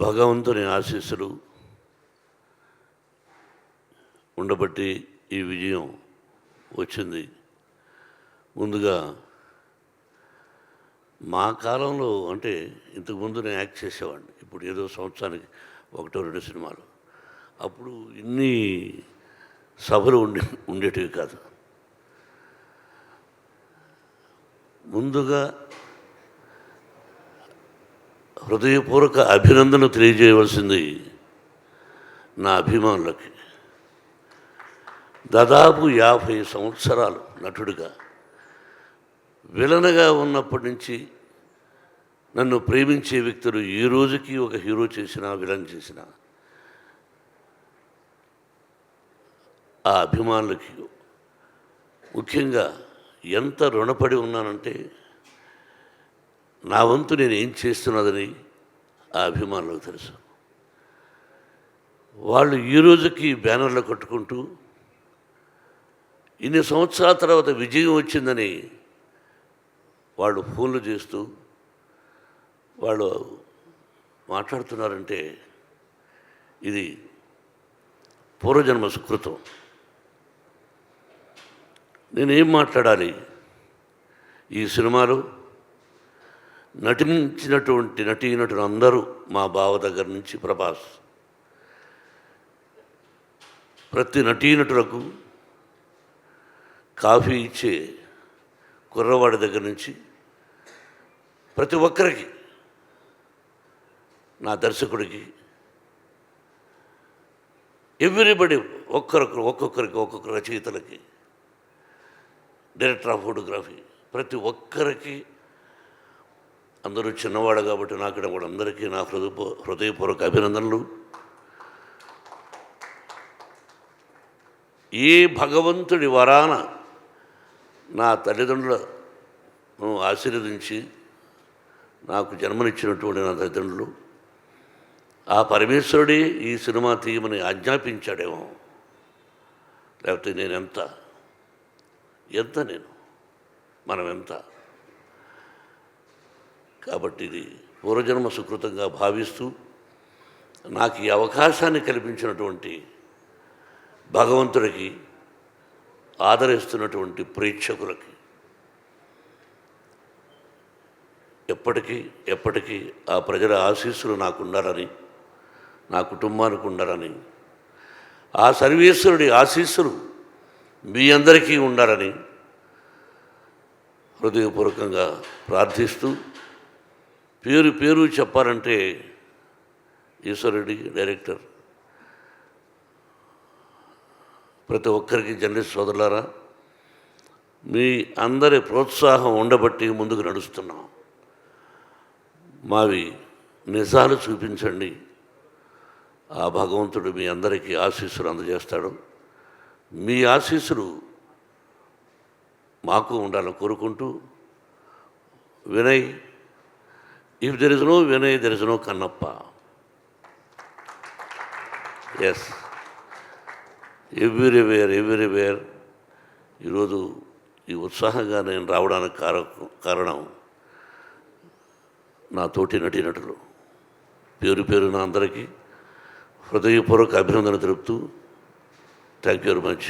భగవంతుని ఆశీస్సులు ఉండబట్టి ఈ విజయం వచ్చింది. ముందుగా మా కాలంలో అంటే ఇంతకుముందు నేను యాక్ట్ చేసేవాడిని. ఇప్పుడు ఏదో సంవత్సరానికి 1-2 సినిమాలు. అప్పుడు ఇన్ని సభలు ఉండేటివి కాదు. ముందుగా హృదయపూర్వక అభినందన తెలియజేయవలసింది నా అభిమానులకి. దాదాపు 50 సంవత్సరాలు నటుడిగా, విలన్గా ఉన్నప్పటి నుంచి నన్ను ప్రేమించే వ్యక్తులు ఈ రోజుకి ఒక హీరో చేసినా విలన్ చేసినా ఆ అభిమానులకి ముఖ్యంగా ఎంత రుణపడి ఉన్నానంటే, నా వంతు నేను ఏం చేస్తున్నదని ఆ అభిమానులకు తెలుసు. వాళ్ళు ఈ రోజుకి బ్యానర్లు కట్టుకుంటూ ఇన్ని సంవత్సరాల తర్వాత విజయం వచ్చిందని వాళ్ళు ఫోన్లు చేస్తూ వాళ్ళు మాట్లాడుతున్నారంటే ఇది పూర్వజన్మ సుకృతం. నేనేం మాట్లాడాలి? ఈ సినిమాలో నటించినటువంటి నటీనటులు అందరూ, మా బావ దగ్గర నుంచి ప్రభాస్, ప్రతి నటీనటులకు కాఫీ ఇచ్చే కుర్రవాడి దగ్గర నుంచి ప్రతి ఒక్కరికి, నా దర్శకుడికి, ఎవ్రీబడి, ఒక్కొక్కరికి ఒక్కొక్క రచయితలకి, డైరెక్టర్ ఆఫ్ ఫోటోగ్రఫీ, ప్రతి ఒక్కరికి, అందరూ చిన్నవాడు కాబట్టి నాకు కూడా అందరికీ నా హృదయపూర్వక అభినందనలు. ఏ భగవంతుడి వరాన నా తల్లిదండ్రులను ఆశీర్వదించి నాకు జన్మనిచ్చినటువంటి నా తల్లిదండ్రులు, ఆ పరమేశ్వరుడే ఈ సినిమా తీయమని ఆజ్ఞాపించాడేమో, లేకపోతే నేను ఎంత మనం ఎంత. కాబట్టి ఇది పూర్వజన్మ సుకృతంగా భావిస్తూ నాకు ఈ అవకాశాన్ని కల్పించినటువంటి భగవంతుడికి, ఆదరిస్తున్నటువంటి ప్రేక్షకులకి ఎప్పటికీ ఆ ప్రజల ఆశీస్సులు నాకు ఉండాలని, నా కుటుంబానికి ఉండాలని, ఆ సర్వేశ్వరుడి ఆశీస్సులు మీ అందరికీ ఉండాలని హృదయపూర్వకంగా ప్రార్థిస్తూ, పేరు చెప్పాలంటే ఈశ్వరుడి డైరెక్టర్, ప్రతి ఒక్కరికి జర్నలిస్ట్ సోదరులారా, మీ అందరి ప్రోత్సాహం ఉండబట్టి ముందుకు నడుస్తున్నాం. మావి నిజాలు చూపించండి, ఆ భగవంతుడు మీ అందరికీ ఆశీస్సులు అందజేస్తాడు. మీ ఆశీస్సులు మాకు ఉండాలని కోరుకుంటూ, Vinay, if there is no Vinay there is no Kannappa. Yes, everywhere ఈరోజు ఈ ఉత్సాహంగా నేను రావడానికి కారణం నా తోటి నటీనటులు. పేరున అందరికీ హృదయపూర్వక అభినందన తెలుపుతూ, thank you very much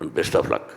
and best of luck.